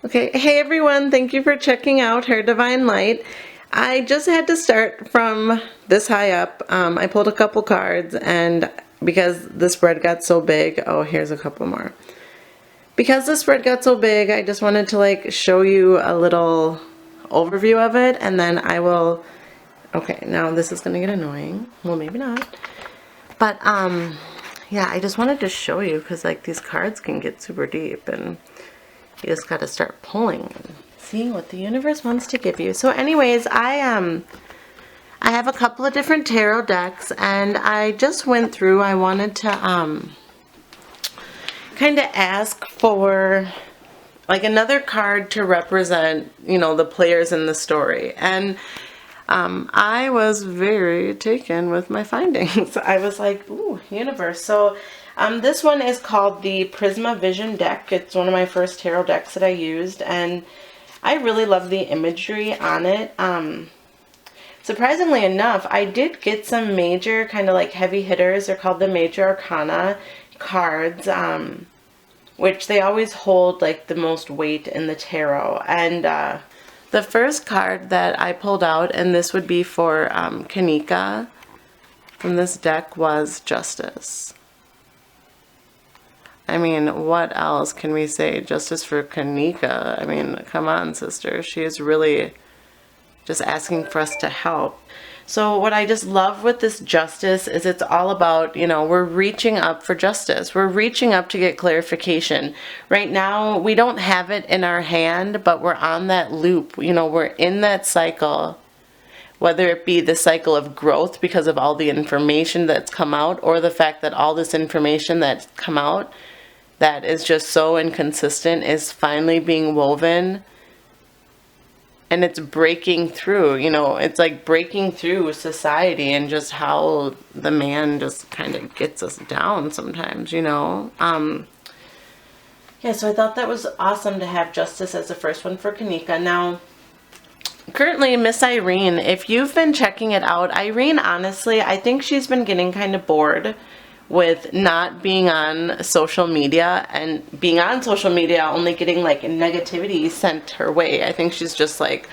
Okay, hey everyone, thank you for checking out Her Divine Light. I just had to start from this high up. I pulled a couple cards, and because the spread got so big, oh, here's a couple more. Because the spread got so big, I just wanted to like show you a little overview of it, and then I will, okay, now this is gonna get annoying. Well, maybe not. But, yeah, I just wanted to show you because like these cards can get super deep, and you just got to start pulling and seeing what the universe wants to give you. So anyways, I have a couple of different tarot decks, and I just went through. I wanted to kind of ask for like another card to represent, you know, the players in the story. And I was very taken with my findings. I was like, ooh, universe. So this one is called the Prisma Vision deck. It's one of my first tarot decks that I used, and I really love the imagery on it. Surprisingly enough, I did get some major kind of like heavy hitters. They're called the Major Arcana cards, which they always hold like the most weight in the tarot. And the first card that I pulled out, and this would be for Kanika from this deck, was Justice. I mean, what else can we say? Justice for Kanika. I mean, come on, sister. She is really just asking for us to help. So what I just love with this justice is it's all about, you know, we're reaching up for justice. We're reaching up to get clarification. Right now, we don't have it in our hand, but we're on that loop. You know, we're in that cycle, whether it be the cycle of growth because of all the information that's come out, or the fact that all this information that's come out that is just so inconsistent is finally being woven, and it's breaking through. You know, it's like breaking through society and just how the man just kind of gets us down sometimes, you know. Yeah, so I thought that was awesome to have Justice as the first one for Kanika. Now, currently, Miss Irene, if you've been checking it out, Irene, honestly, I think she's been getting kind of bored with not being on social media, and being on social media only getting like negativity sent her way. I think she's just like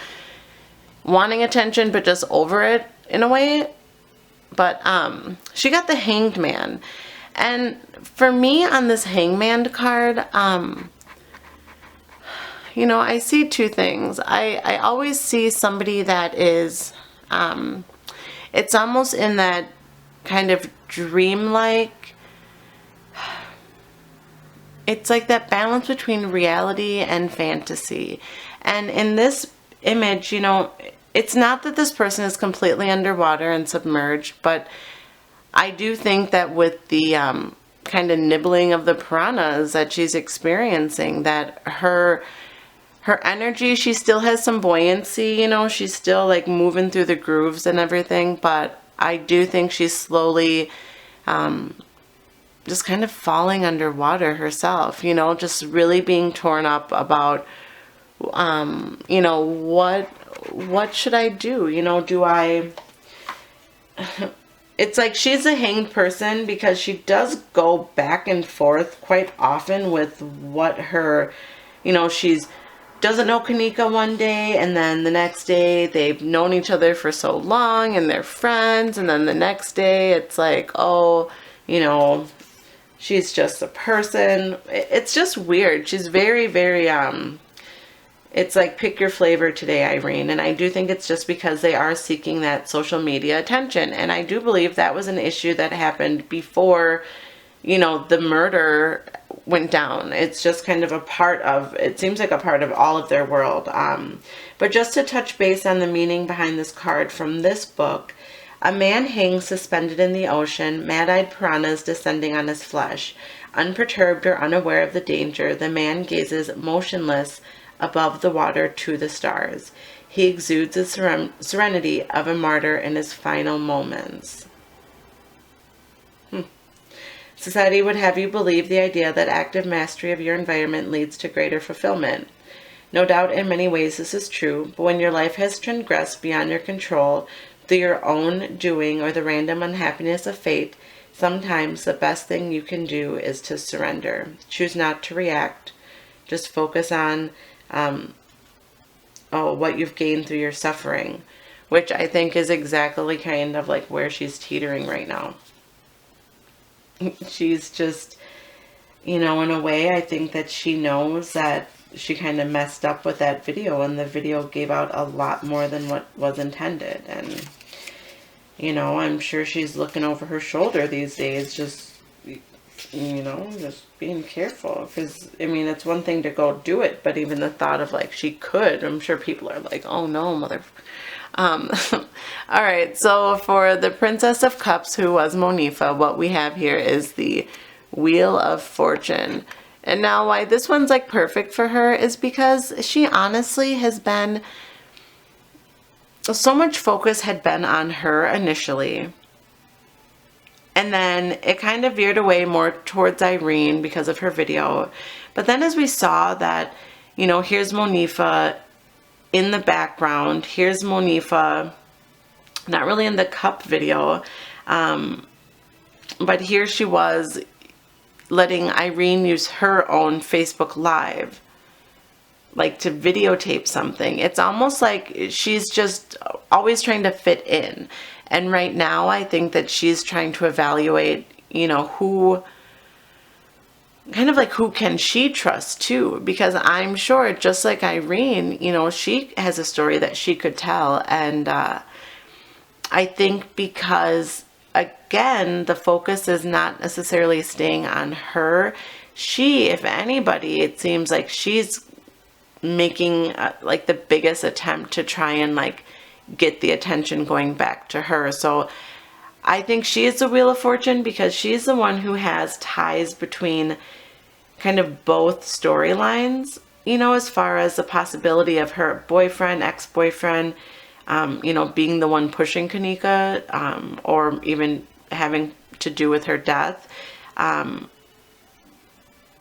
wanting attention but just over it in a way. But she got the Hanged Man, and for me on this Hangman card, you know, I see two things. I always see somebody that is it's almost in that kind of dreamlike, it's like that balance between reality and fantasy. And in this image, you know, it's not that this person is completely underwater and submerged, but I do think that with the kind of nibbling of the piranhas that she's experiencing, that her energy, she still has some buoyancy, you know, she's still like moving through the grooves and everything, but I do think she's slowly just kind of falling underwater herself, you know, just really being torn up about, you know, what should I do? You know, do I, it's like she's a hanged person because she does go back and forth quite often with what her, you know, she's doesn't know Kanika one day, and then the next day they've known each other for so long and they're friends, and then the next day it's like, oh, you know, she's just a person. It's just weird. She's very, very, it's like pick your flavor today, Irene. And I do think it's just because they are seeking that social media attention. And I do believe that was an issue that happened before, you know, the murder went down. It's just kind of a part of, it seems like a part of all of their world. But just to touch base on the meaning behind this card from this book, a man hangs suspended in the ocean, mad-eyed piranhas descending on his flesh. Unperturbed or unaware of the danger, the man gazes motionless above the water to the stars. He exudes the serenity of a martyr in his final moments. Society would have you believe the idea that active mastery of your environment leads to greater fulfillment. No doubt in many ways this is true, but when your life has transgressed beyond your control through your own doing or the random unhappiness of fate, sometimes the best thing you can do is to surrender. Choose not to react. Just focus on oh, what you've gained through your suffering, which I think is exactly kind of like where she's teetering right now. She's just, you know, in a way, I think that she knows that she kind of messed up with that video, and the video gave out a lot more than what was intended. And, you know, I'm sure she's looking over her shoulder these days, just, you know, just being careful. Because, I mean, it's one thing to go do it, but even the thought of, like, she could, I'm sure people are like, oh no, mother. All right, so for the Princess of Cups, who was Monifa, what we have here is the Wheel of Fortune. And now why this one's like perfect for her is because she honestly has been, so much focus had been on her initially. And then it kind of veered away more towards Irene because of her video. But then as we saw that, you know, here's Monifa in the background. Here's Monifa, not really in the cup video, but here she was letting Irene use her own Facebook Live, like to videotape something. It's almost like she's just always trying to fit in. And right now I think that she's trying to evaluate, you know, who, kind of like who can she trust too? Because I'm sure, just like Irene, you know, she has a story that she could tell. And I think because, again, the focus is not necessarily staying on her. She, if anybody, it seems like she's making like the biggest attempt to try and like get the attention going back to her. So I think she is the Wheel of Fortune because she's the one who has ties between kind of both storylines, you know, as far as the possibility of her boyfriend, ex-boyfriend, you know, being the one pushing Kanika, or even having to do with her death,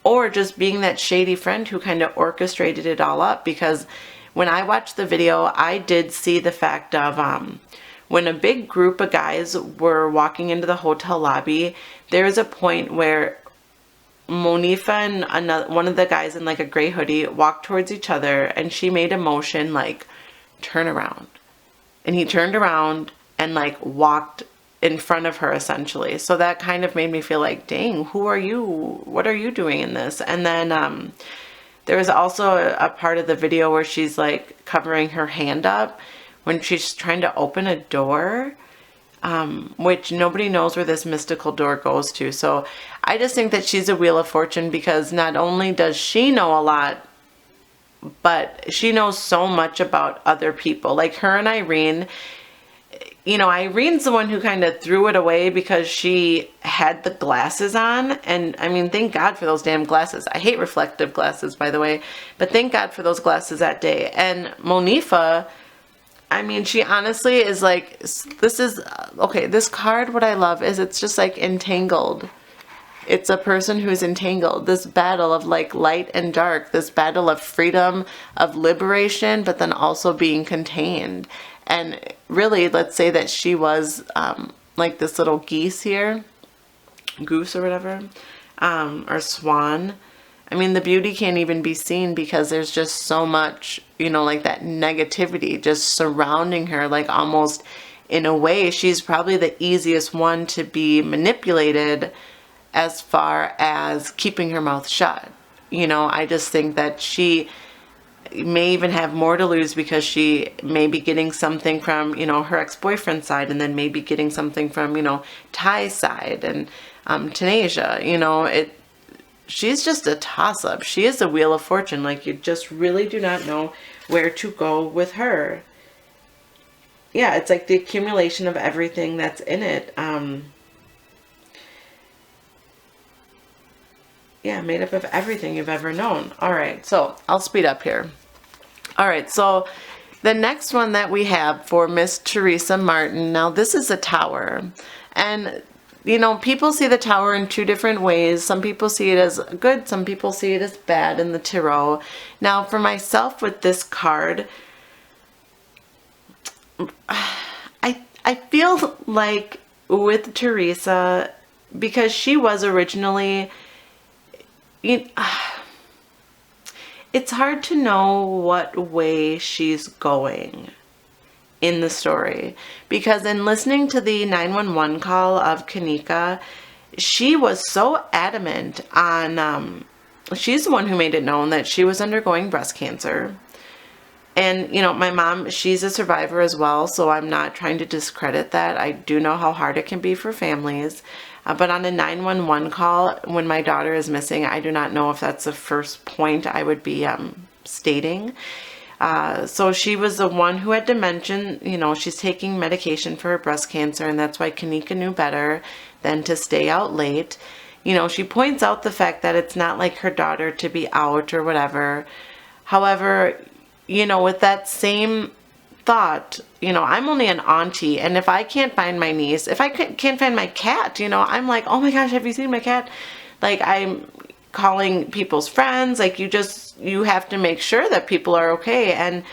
or just being that shady friend who kind of orchestrated it all up. Because when I watched the video, I did see the fact of when a big group of guys were walking into the hotel lobby, there was a point where Monifa and one of the guys in like a gray hoodie walked towards each other, and she made a motion like, turn around. And he turned around and like walked in front of her essentially. So that kind of made me feel like, dang, who are you? What are you doing in this? And then there was also a part of the video where she's like covering her hand up when she's trying to open a door, which nobody knows where this mystical door goes to. So I just think that she's a Wheel of Fortune because not only does she know a lot, but she knows so much about other people. Like her and Irene, you know, Irene's the one who kind of threw it away because she had the glasses on. And I mean, thank God for those damn glasses. I hate reflective glasses, by the way, but thank God for those glasses that day. And Monifa, I mean, she honestly is like, this is, okay, this card, what I love is it's just like entangled. It's a person who's entangled. This battle of like light and dark, this battle of freedom, of liberation, but then also being contained. And really, let's say that she was like this little goose or whatever, or swan. I mean, the beauty can't even be seen because there's just so much, you know, like that negativity just surrounding her. Like almost in a way, she's probably the easiest one to be manipulated as far as keeping her mouth shut. You know, I just think that she may even have more to lose because she may be getting something from, you know, her ex-boyfriend's side, and then maybe getting something from, you know, Ty's side and Tanisha. You know, she's just a toss-up. She is a Wheel of Fortune. Like, you just really do not know where to go with her. Yeah, it's like the accumulation of everything that's in it. Yeah, made up of everything you've ever known. All right, so I'll speed up here. All right, so the next one that we have for Miss Teresa Martin, now this is a tower. And, you know, people see the tower in two different ways. Some people see it as good, some people see it as bad in the tarot. Now, for myself with this card, I feel like with Teresa, because she was originally, it's it's hard to know what way she's going in the story, because in listening to the 911 call of Kanika, she was so adamant on, she's the one who made it known that she was undergoing breast cancer. And, you know, my mom, she's a survivor as well, so I'm not trying to discredit that. I do know how hard it can be for families. But on a 911 call, when my daughter is missing, I do not know if that's the first point I would be stating. So she was the one who had to mention, you know, she's taking medication for her breast cancer, and that's why Kanika knew better than to stay out late. You know, she points out the fact that it's not like her daughter to be out or whatever. However, you know, with that same thought, you know, I'm only an auntie, and if I can't find my niece, if I can't find my cat, you know, I'm like, oh my gosh, have you seen my cat? Like, I'm calling people's friends. Like, you have to make sure that people are okay. And,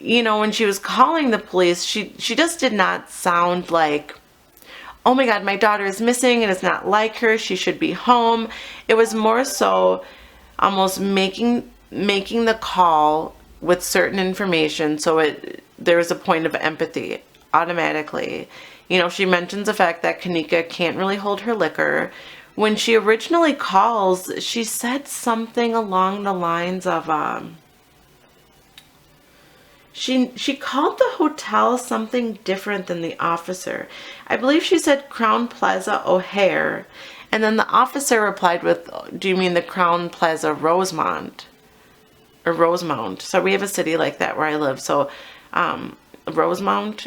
you know, when she was calling the police, she just did not sound like, oh my God, my daughter is missing and it's not like her, she should be home. It was more so almost making the call with certain information, so there was a point of empathy automatically. You know, she mentions the fact that Kanika can't really hold her liquor. When she originally calls, she said something along the lines of, she called the hotel something different than the officer. I believe she said Crown Plaza O'Hare, and then the officer replied with, do you mean the Crown Plaza Rosemont? Or Rosemount. So we have a city like that where I live. So Rosemont,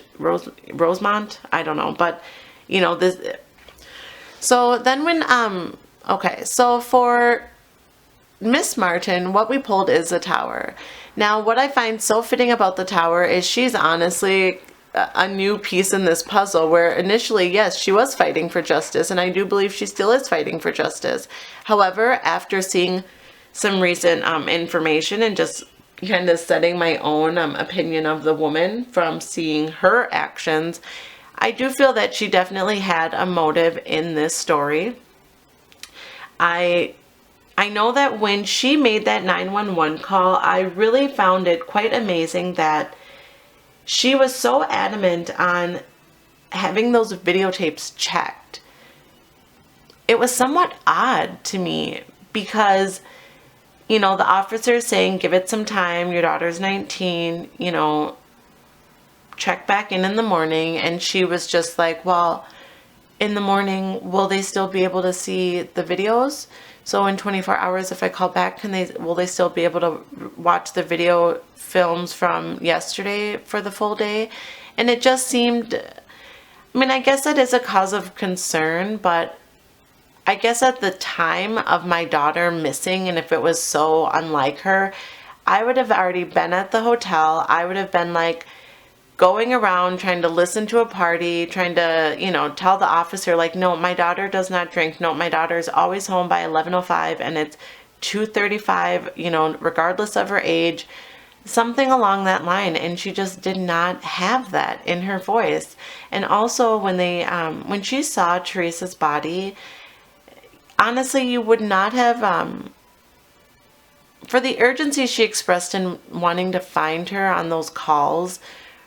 I don't know. But, you know, this. So then when, okay, so for Miss Martin, what we pulled is the tower. Now, what I find so fitting about the tower is she's honestly a new piece in this puzzle, where initially, yes, she was fighting for justice, and I do believe she still is fighting for justice. However, after seeing some recent information and just kind of setting my own opinion of the woman from seeing her actions, I do feel that she definitely had a motive in this story. I know that when she made that 911 call, I really found it quite amazing that she was so adamant on having those videotapes checked. It was somewhat odd to me because, you know, the officer is saying, give it some time, your daughter's 19, you know, check back in the morning. And she was just like, well, in the morning, will they still be able to see the videos? So in 24 hours, if I call back, will they still be able to watch the video films from yesterday for the full day? And it just seemed, I mean, I guess that is a cause of concern, but I guess at the time of my daughter missing, and if it was so unlike her, I would have already been at the hotel. I would have been like going around trying to listen to a party, trying to, you know, tell the officer like, no, my daughter does not drink. No, my daughter is always home by 11:05 and it's 2:35, you know, regardless of her age, something along that line. And she just did not have that in her voice. And also when she saw Teresa's body, honestly, you would not have, for the urgency she expressed in wanting to find her on those calls,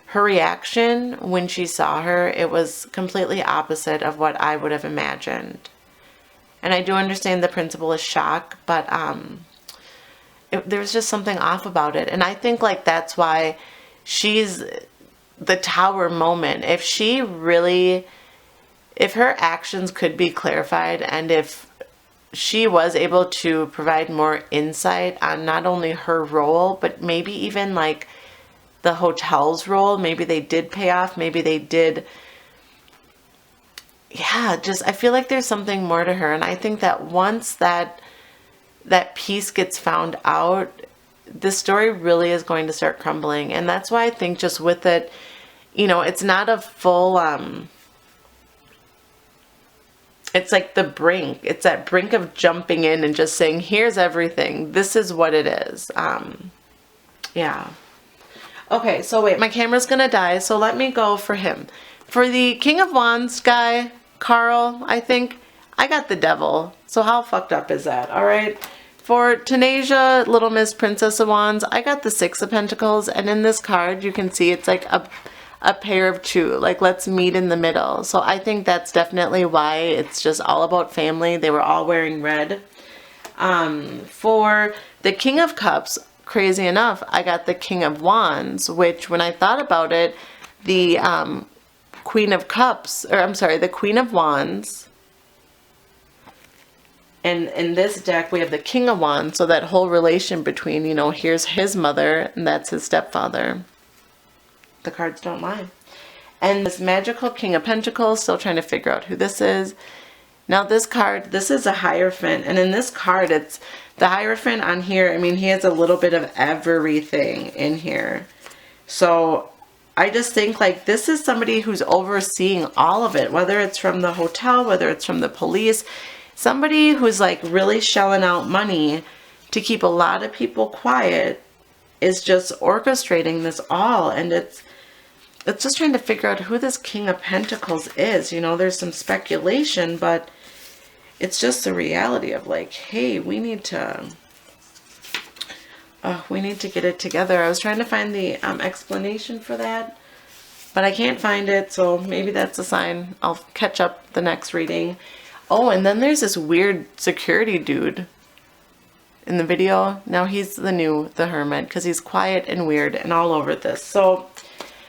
her reaction when she saw her, it was completely opposite of what I would have imagined. And I do understand the principle is shock, but there was just something off about it. And I think like that's why she's the tower moment. If her actions could be clarified, and if she was able to provide more insight on not only her role, but maybe even like the hotel's role, maybe they did pay off, maybe they did. Yeah, just, I feel like there's something more to her. And I think that once that piece gets found out, the story really is going to start crumbling. And that's why I think just with it, you know, it's not a full, it's like the brink. It's that brink of jumping in and just saying, here's everything. This is what it is. Yeah. Okay, so wait, my camera's gonna die, so let me go for him. For the King of Wands guy, Carl, I think, I got the devil. So how fucked up is that? All right. For Taneja, Little Miss Princess of Wands, I got the Six of Pentacles, and in this card you can see it's like a pair of two, like let's meet in the middle. So I think that's definitely why it's just all about family. They were all wearing red. For the King of Cups, crazy enough, I got the King of Wands, which when I thought about it, the Queen of Cups, or I'm sorry, the Queen of Wands. And in this deck, we have the King of Wands, so that whole relation between, you know, here's his mother, and that's his stepfather. The cards don't lie. And this magical King of Pentacles, still trying to figure out who this is. Now this card, this is a Hierophant, and in this card, it's the Hierophant on here. I mean, he has a little bit of everything in here. So I just think like this is somebody who's overseeing all of it, whether it's from the hotel, whether it's from the police. Somebody who's like really shelling out money to keep a lot of people quiet is just orchestrating this all. And it's just trying to figure out who this King of Pentacles is. You know, there's some speculation, but it's just the reality of like, hey, we need to get it together. I was trying to find the explanation for that, but I can't find it. So maybe that's a sign. I'll catch up the next reading. Oh, and then there's this weird security dude in the video. Now he's the Hermit, because he's quiet and weird and all over this. So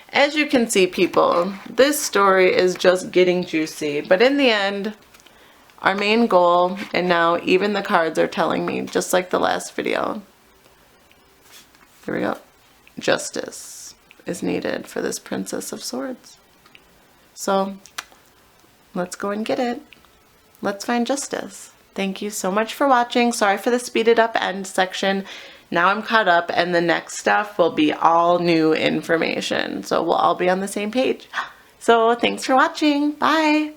as you can see, people, this story is just getting juicy. But in the end, our main goal, and now even the cards are telling me, just like the last video. Here we go. Justice is needed for this Princess of Swords. So let's go and get it. Let's find justice. Thank you so much for watching. Sorry for the speeded up end section. Now I'm caught up, and the next stuff will be all new information. So we'll all be on the same page. So thanks for watching. Bye.